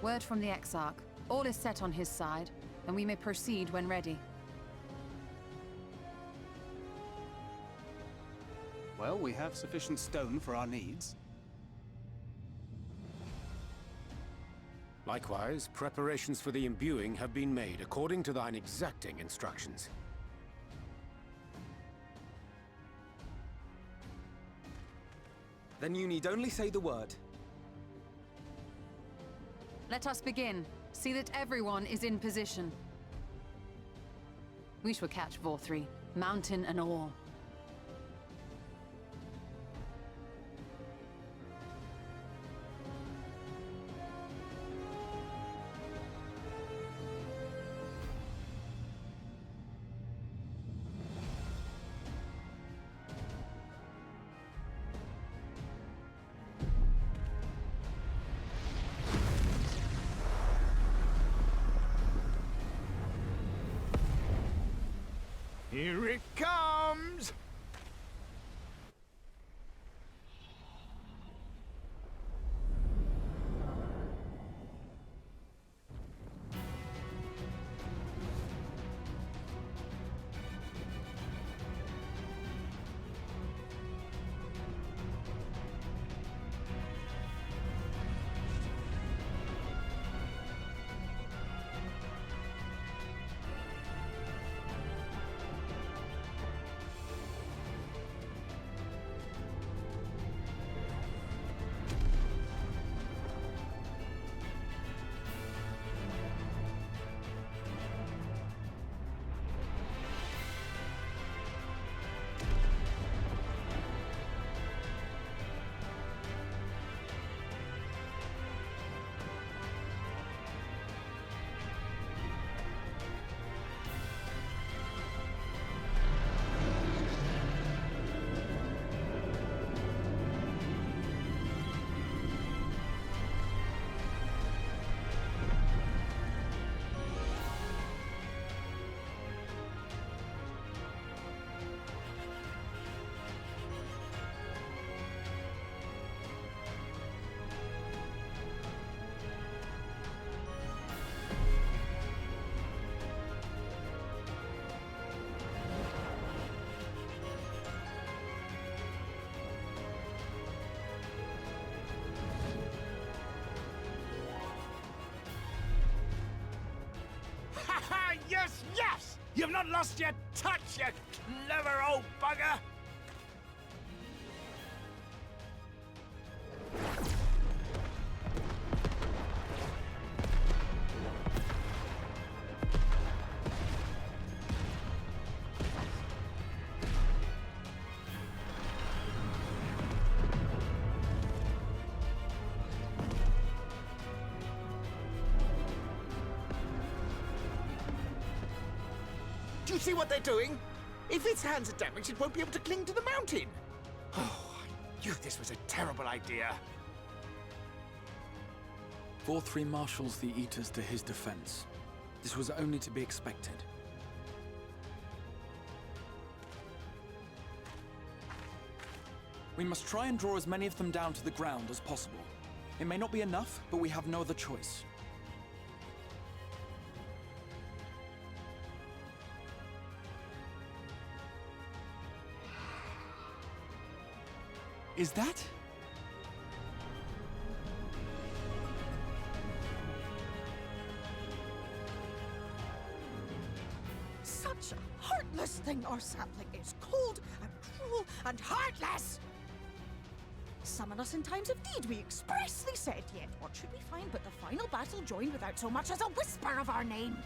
Word from the Exarch. All is set on his side, and we may proceed when ready. Well, we have sufficient stone for our needs. Likewise, preparations for the imbuing have been made according to thine exacting instructions. Then you need only say the word. Let us begin. See that everyone is in position. We shall catch Vauthry, mountain and all. Here it comes! Yes, yes! You've not lost your touch, you clever old bugger! Do you see what they're doing? If its hands are damaged, it won't be able to cling to the mountain. Oh, I knew this was a terrible idea. Vauthry marshals the Eaters to his defense. This was only to be expected. We must try and draw as many of them down to the ground as possible. It may not be enough, but we have no other choice. Is that? Such a heartless thing our sapling is. Cold and cruel and heartless! Summon us in times of need, we expressly said, yet what should we find but the final battle joined without so much as a whisper of our name?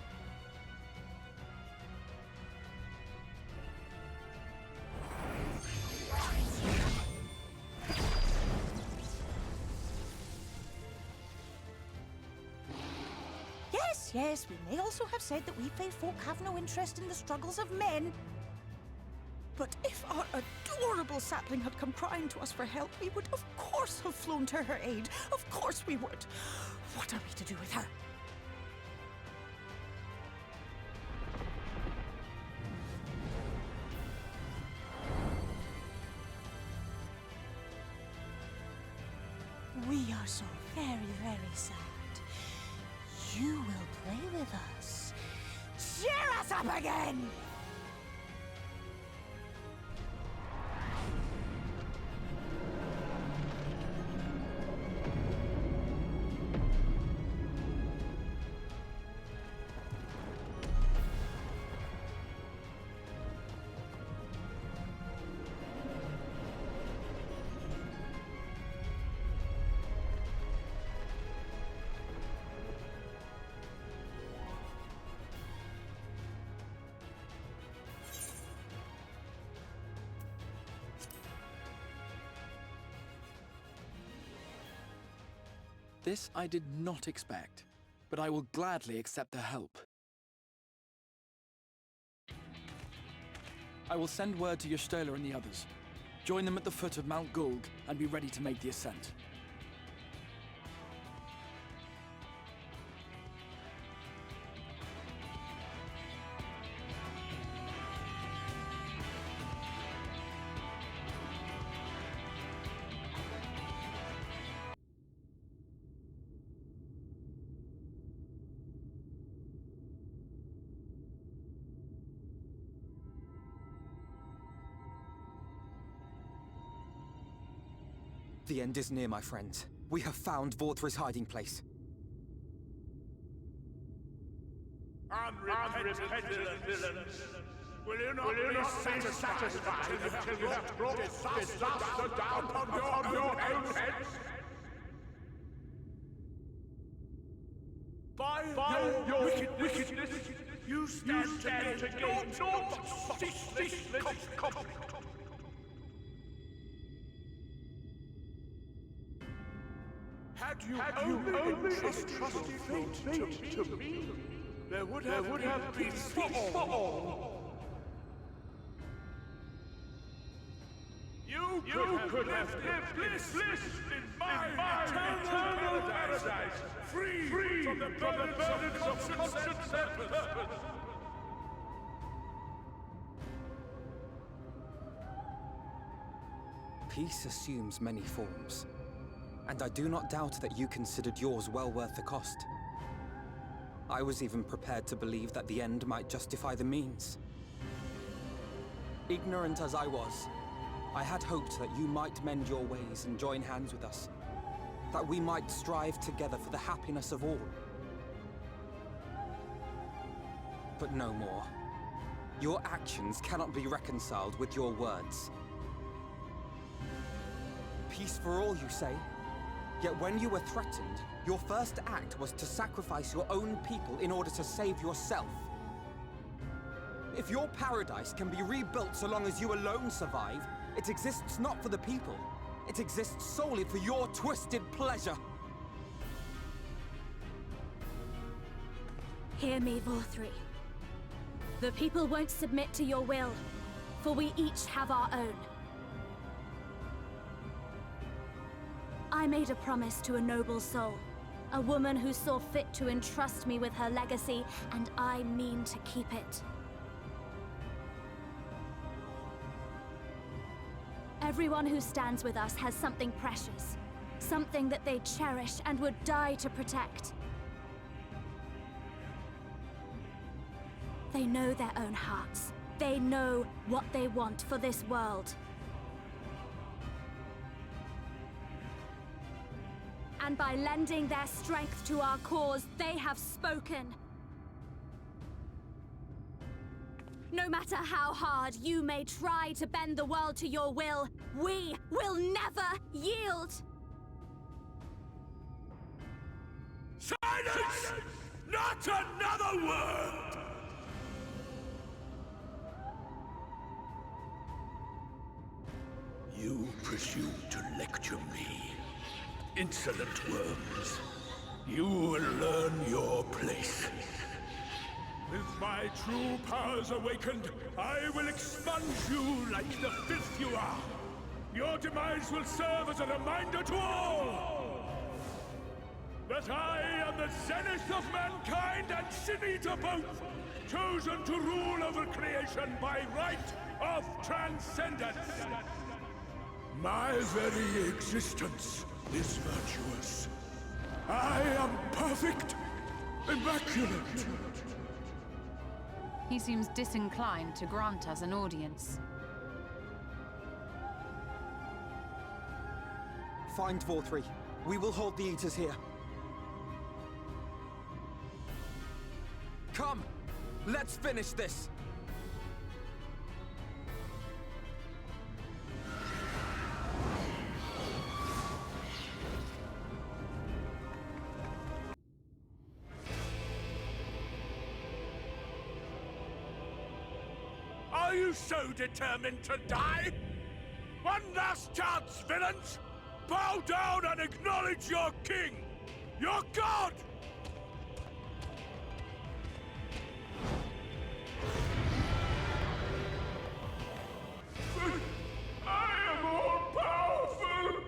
Yes, we may also have said that we fae folk have no interest in the struggles of men. But if our adorable sapling had come crying to us for help, we would of course have flown to her aid. Of course we would. What are we to do with her? We are so very, very sad. you will play with us. Cheer us up again! This I did not expect, but I will gladly accept the help. I will send word to Y'shtola and the others. Join them at the foot of Mount Gulg and be ready to make the ascent. The end is near, my friends. We have found Vauthry's hiding place. Unrepentant villains! Will you not be satisfied until you have brought disaster down upon your own heads? By your wickedness, you stand to gain naught but ceaseless conflict. Had you only trusted fate to me, there would have been peace for all. You could have lived bliss in my eternal paradise, free from the burdens of conscience and purpose. Peace assumes many forms. And I do not doubt that you considered yours well worth the cost. I was even prepared to believe that the end might justify the means. Ignorant as I was, I had hoped that you might mend your ways and join hands with us. That we might strive together for the happiness of all. But no more. Your actions cannot be reconciled with your words. Peace for all, you say? Yet when you were threatened, your first act was to sacrifice your own people in order to save yourself. If your paradise can be rebuilt so long as you alone survive, it exists not for the people. It exists solely for your twisted pleasure. Hear me, Vauthry. The people won't submit to your will, for we each have our own. I made a promise to a noble soul, a woman who saw fit to entrust me with her legacy, and I mean to keep it. Everyone who stands with us has something precious, something that they cherish and would die to protect. They know their own hearts. They know what they want for this world. And by lending their strength to our cause, they have spoken. No matter how hard you may try to bend the world to your will, we will never yield! Silence! Not another word! You presume to lecture me. Insolent worms. You will learn your place. With my true powers awakened, I will expunge you like the filth you are. Your demise will serve as a reminder to all that I am the zenith of mankind and Sin-Eater both, chosen to rule over creation by right of transcendence. My very existence is virtuous. I am perfect, Immaculate! He seems disinclined to grant us an audience. Find Vauthry. We will hold the Eaters here. Come! Let's finish this! Are you so determined to die? One last chance, villains! Bow down and acknowledge your king! Your god! I am all powerful!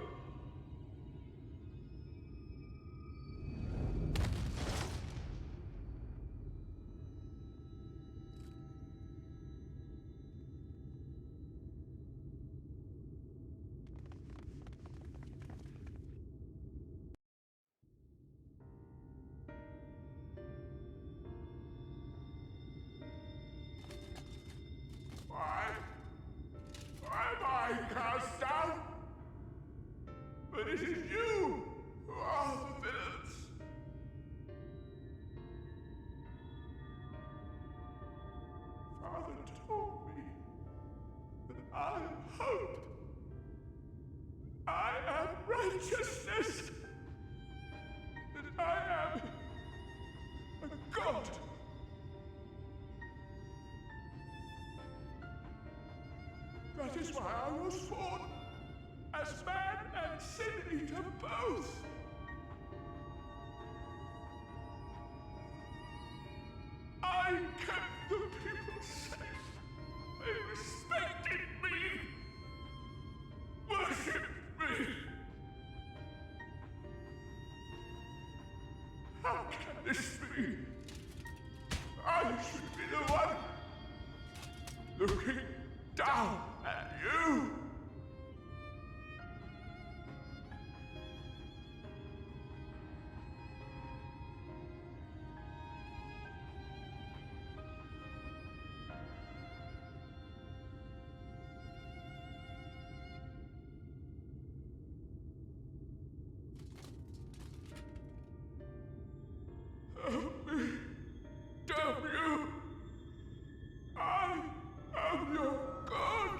Why am I cast down? But it is you who are the villains. Father told me that I am hope. I am righteousness. That I am a god. That is why I was born, as man and sin eater both. I kept the people safe. They respected me, worshipped me. How can this be? I should be the one looking down at you! Help me! Damn you! I am your god!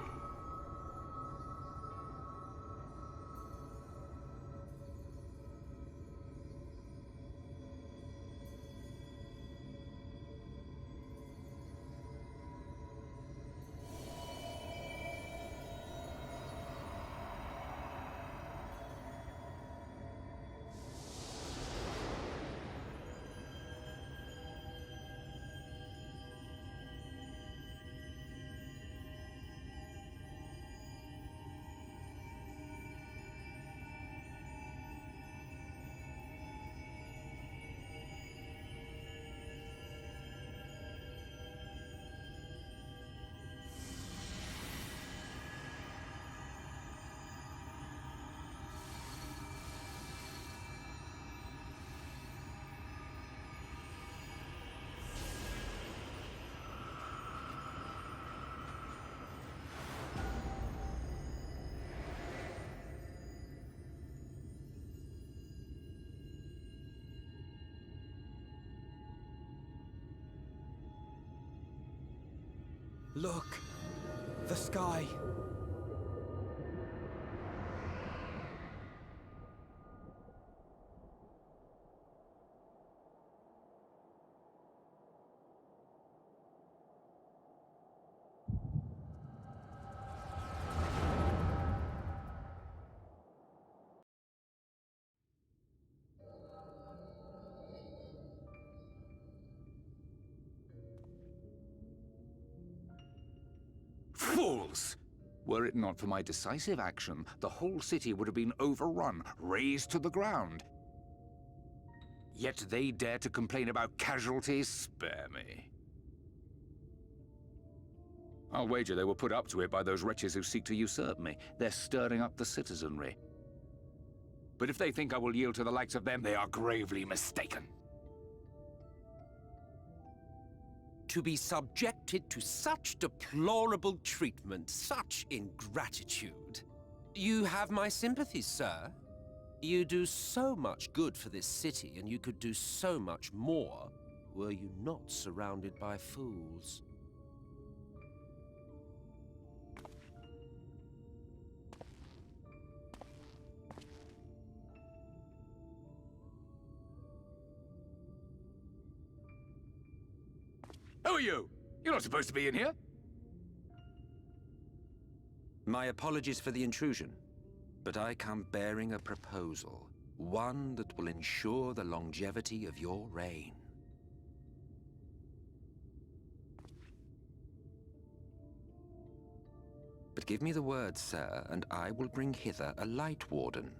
Look! The sky! Fools! Were it not for my decisive action, the whole city would have been overrun, razed to the ground. Yet they dare to complain about casualties? Spare me. I'll wager they were put up to it by those wretches who seek to usurp me. They're stirring up the citizenry. But if they think I will yield to the likes of them, they are gravely mistaken. To be subjected to such deplorable treatment, such ingratitude. You have my sympathies, sir. You do so much good for this city, and you could do so much more were you not surrounded by fools. Who are you? You're not supposed to be in here. My apologies for the intrusion, but I come bearing a proposal, one that will ensure the longevity of your reign. But give me the word, sir, and I will bring hither a Light Warden.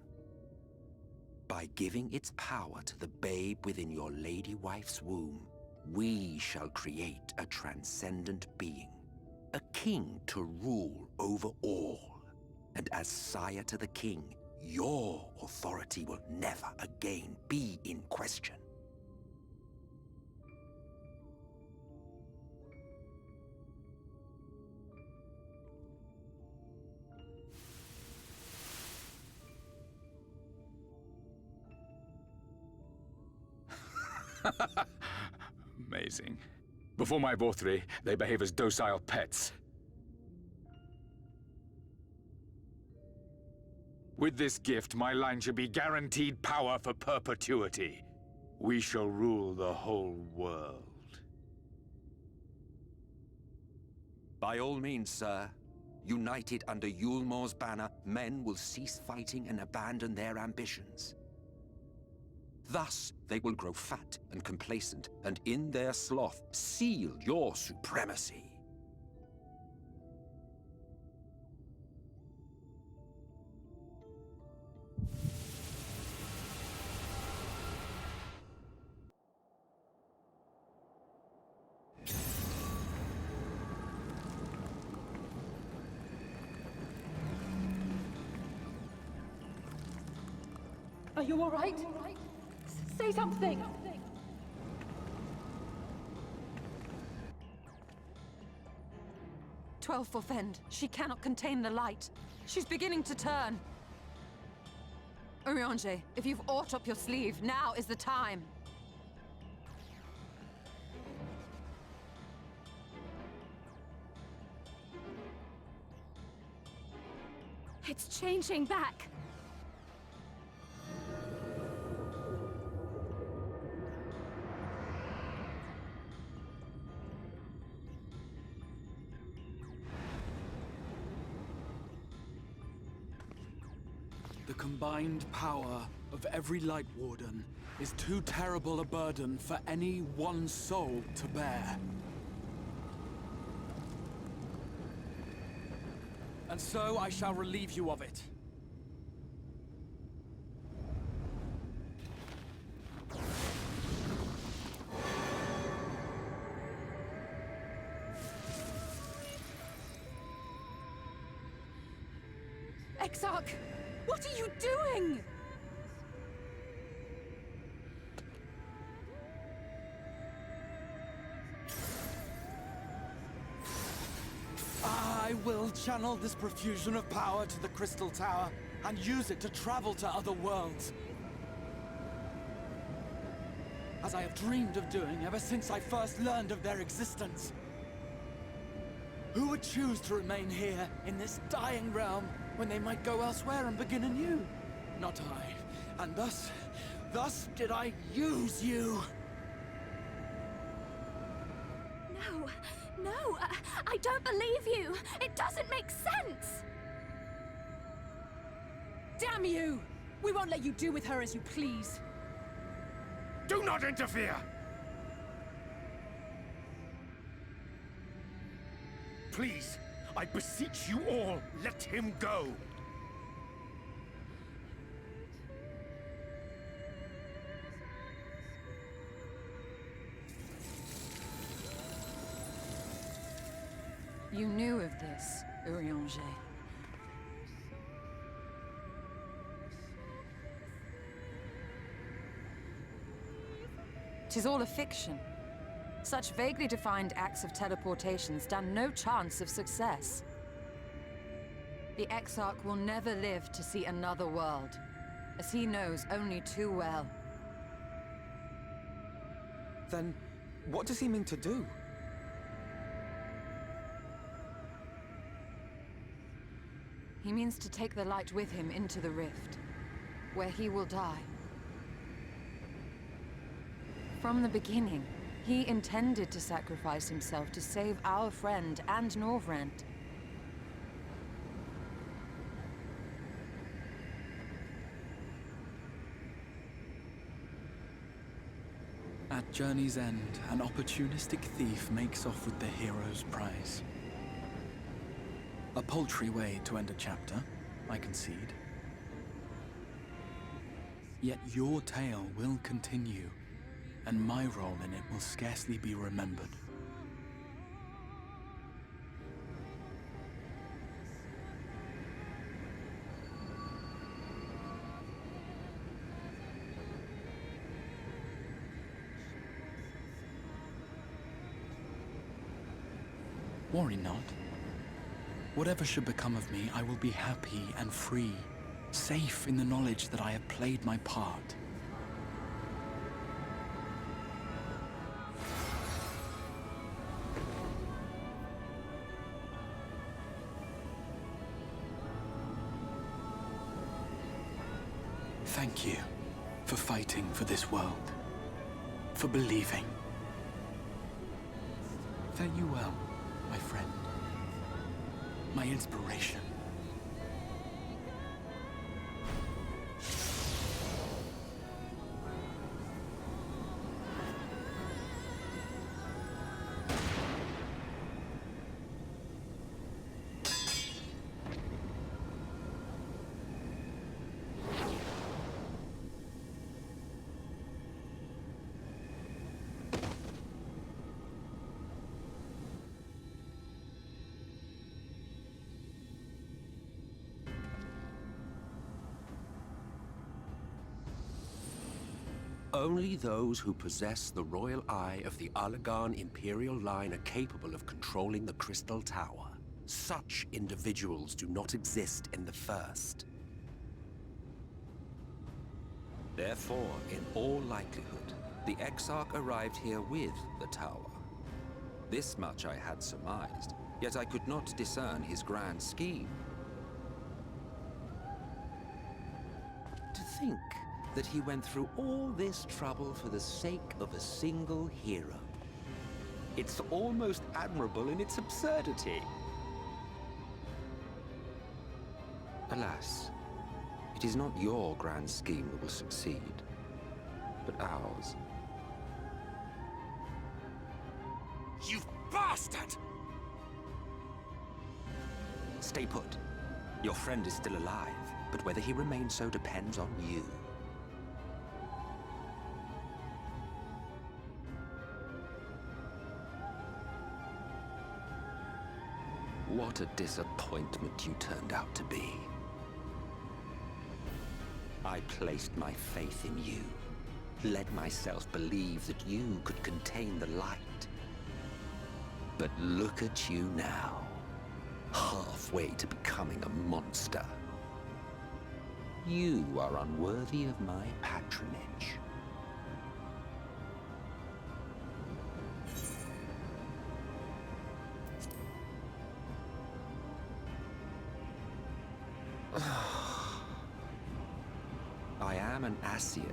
By giving its power to the babe within your lady wife's womb, we shall create a transcendent being, a king to rule over all. And as sire to the king, your authority will never again be in question. Amazing. Before my Vauthry, they behave as docile pets. With this gift, my line shall be guaranteed power for perpetuity. We shall rule the whole world. By all means, sir. United under Yulmor's banner, men will cease fighting and abandon their ambitions. Thus, they will grow fat and complacent, and in their sloth, seal your supremacy. Are you all right? Say something! "12 Fend. She cannot contain the light. She's beginning to turn. Urianger, if you've aught up your sleeve, now is the time. It's changing back. The combined power of every Light Warden is too terrible a burden for any one soul to bear. And so I shall relieve you of it. Exarch! What are you doing? I will channel this profusion of power to the Crystal Tower and use it to travel to other worlds. As I have dreamed of doing ever since I first learned of their existence. Who would choose to remain here in this dying realm when they might go elsewhere and begin anew? Not I. And thus did I use you. No, I don't believe you. It doesn't make sense. Damn you! We won't let you do with her as you please. Do not interfere! Please, I beseech you all, let him go! You knew of this, Urianger. "'Tis all a fiction. Such vaguely defined acts of teleportation stand no chance of success. The Exarch will never live to see another world, as he knows only too well. Then, what does he mean to do? He means to take the light with him into the rift, where he will die. From the beginning, he intended to sacrifice himself to save our friend and Norvrent. At journey's end, an opportunistic thief makes off with the hero's prize. A paltry way to end a chapter, I concede. Yet your tale will continue, and my role in it will scarcely be remembered. Worry not. Whatever should become of me, I will be happy and free, safe in the knowledge that I have played my part. Thank you for fighting for this world, for believing. Fare you well, my friend, my inspiration. Only those who possess the royal eye of the Allagan Imperial line are capable of controlling the Crystal Tower. Such individuals do not exist in the First. Therefore, in all likelihood, the Exarch arrived here with the tower. This much I had surmised, yet I could not discern his grand scheme. To think that he went through all this trouble for the sake of a single hero. It's almost admirable in its absurdity. Alas, it is not your grand scheme that will succeed, but ours. You bastard! Stay put. Your friend is still alive, but whether he remains so depends on you. What a disappointment you turned out to be. I placed my faith in you, led myself believe that you could contain the light. But look at you now, halfway to becoming a monster. You are unworthy of my patronage. I am an Ascian.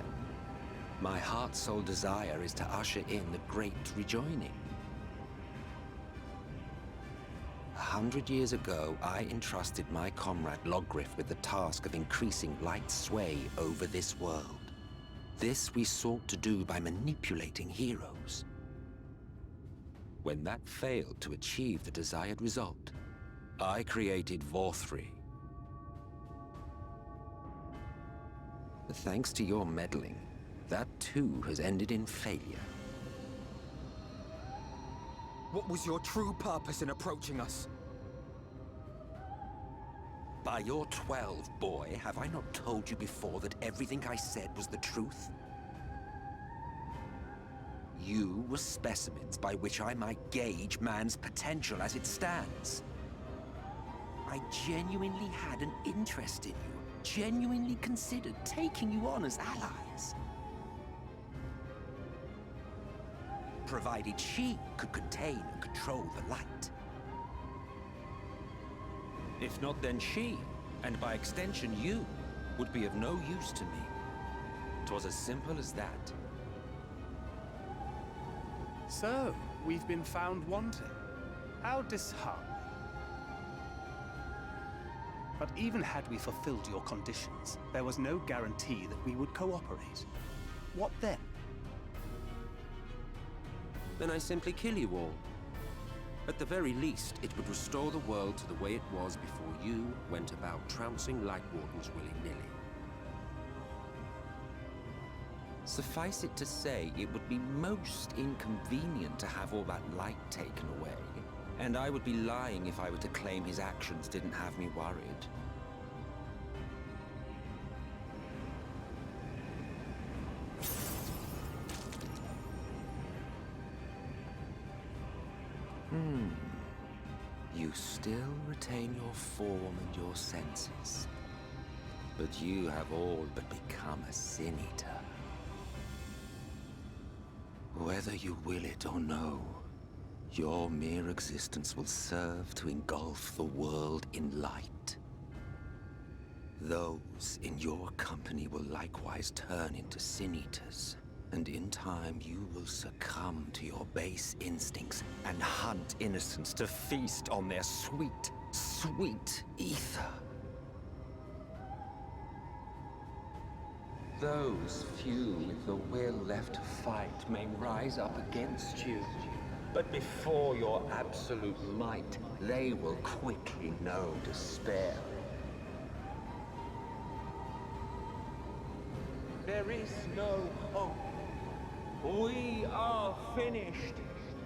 My heart's sole desire is to usher in the great rejoining. 100 years ago, I entrusted my comrade Logriff with the task of increasing light's sway over this world. This we sought to do by manipulating heroes. When that failed to achieve the desired result, I created Vauthry. Thanks to your meddling, that too has ended in failure. What was your true purpose in approaching us? By your 12, boy, have I not told you before that everything I said was the truth? You were specimens by which I might gauge man's potential as it stands. I genuinely had an interest in you, genuinely considered taking you on as allies. Provided she could contain and control the light. If not, then she, and by extension you, would be of no use to me. 'Twas as simple as that. So, we've been found wanting. How disheartening. But even had we fulfilled your conditions, there was no guarantee that we would cooperate. What then? Then I simply kill you all. At the very least, it would restore the world to the way it was before you went about trouncing Light Wardens willy-nilly. Suffice it to say, it would be most inconvenient to have all that light taken away, and I would be lying if I were to claim his actions didn't have me worried. You still retain your form and your senses, but you have all but become a Sin Eater. Whether you will it or no, your mere existence will serve to engulf the world in light. Those in your company will likewise turn into Sin Eaters, and in time you will succumb to your base instincts and hunt innocents to feast on their sweet, sweet ether. Those few with the will left to fight may rise up against you, but before your absolute might, they will quickly know despair. There is no hope. We are finished.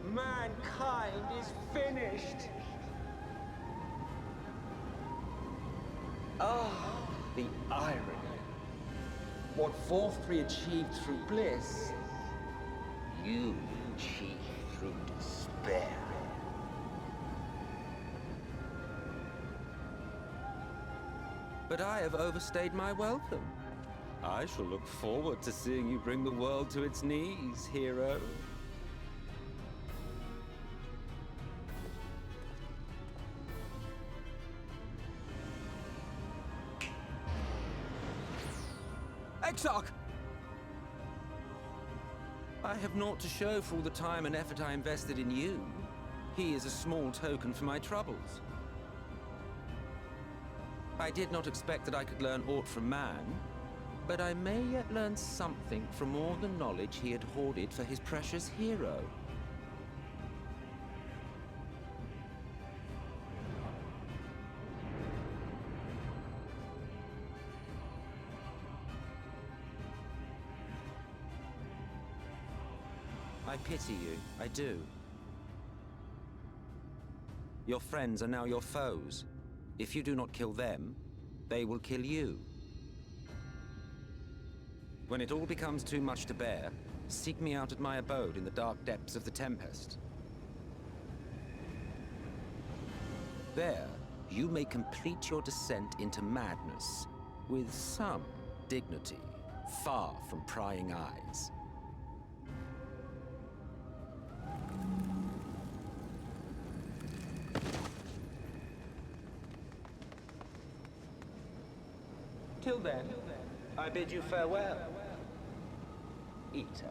Mankind is finished. Ah, the irony. What Vauthry achieved through bliss, you achieved through despair. But I have overstayed my welcome. I shall look forward to seeing you bring the world to its knees, hero. Exarch! I have naught to show for all the time and effort I invested in you. He is a small token for my troubles. I did not expect that I could learn aught from man, but I may yet learn something from all the knowledge he had hoarded for his precious hero. I pity you, I do. Your friends are now your foes. If you do not kill them, they will kill you. When it all becomes too much to bear, seek me out at my abode in the dark depths of the Tempest. There, you may complete your descent into madness, with some dignity, far from prying eyes. Till then, I bid you farewell, Eater.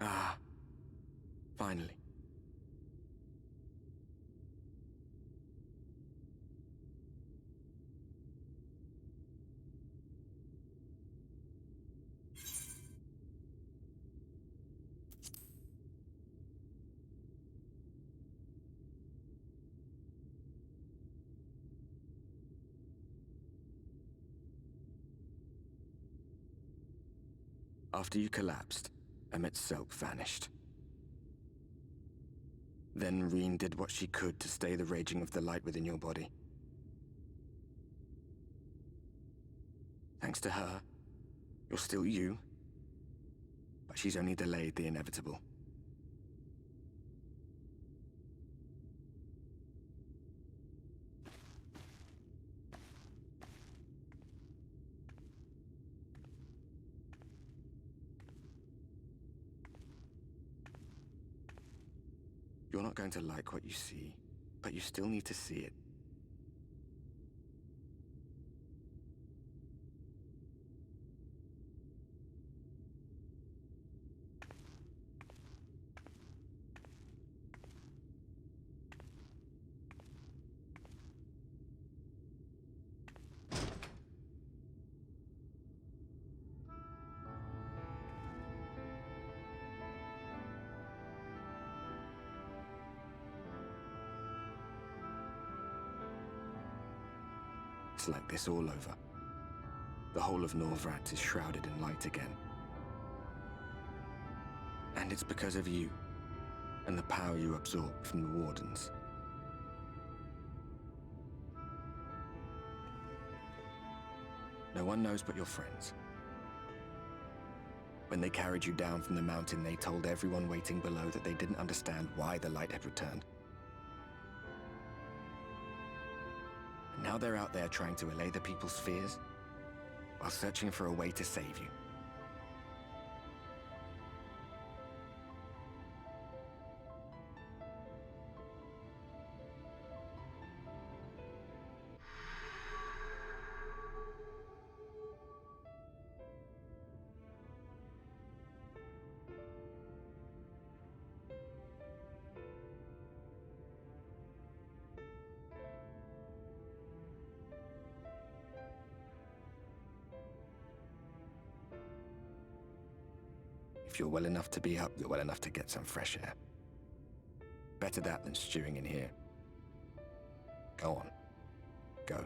Ah, finally. After you collapsed, Emmet's self vanished. Then Reen did what she could to stay the raging of the light within your body. Thanks to her, you're still you, but she's only delayed the inevitable. You're not going to like what you see, but you still need to see it. It's like this all over. The whole of Norvrat is shrouded in light again. And it's because of you, and the power you absorbed from the Wardens. No one knows but your friends. When they carried you down from the mountain, they told everyone waiting below that they didn't understand why the light had returned. Now they're out there trying to allay the people's fears, while searching for a way to save you. If you're well enough to be up, you're well enough to get some fresh air. Better that than stewing in here. Go on. Go.